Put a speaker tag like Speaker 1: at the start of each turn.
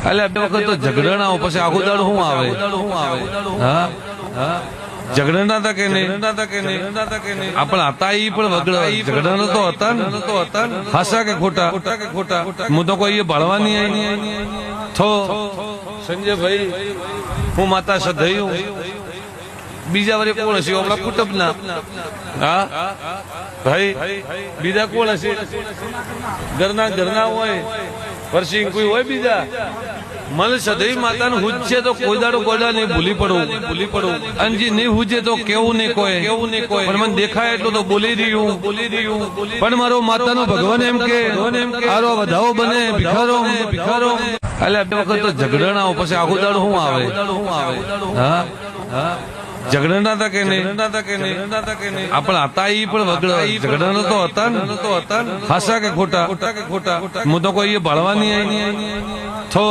Speaker 1: એટલે બે વખત તો ઝઘડાણા પછી આખો દાડો શું આવે? હા ઝઘડાના હતા કે નહીં? આપણા હતા એ પણ વગડા ઝઘડાના તો હતા ને? હાસા કે ખોટા? હું તો કોઈ ભળવાની થો સંજયભાઈ હું માતા સધયું બીજા વરે કોણ હશે? આપણા કુટુંબના. હા ભાઈ બીજા કોણ હશે? ઘરના હોય વર્ષી કોઈ હોય બીજા? મને સદૈવ માતાનું હુજ છે તો કોઈ દાડો ગોડા નહીં ભૂલી પડવું અને જે નહીં હુજે તો કેવું નહીં કોઈ પણ મને દેખાય એટલું તો બોલી રહ્યું પણ મારો માતાનો ભગવાન એમ કે આરો વધાવો બને ભિખારો. એટલે બે વખત તો ઝઘડાણા પછી આખો દાડો શું આવે? હા ઝઘડાના હતા કે નહીં? આપણા હતા એ પણ વગડા ઝઘડાના તો હતા ને? હાસા કે ખોટા? હું તો કોઈ ભળવાની થો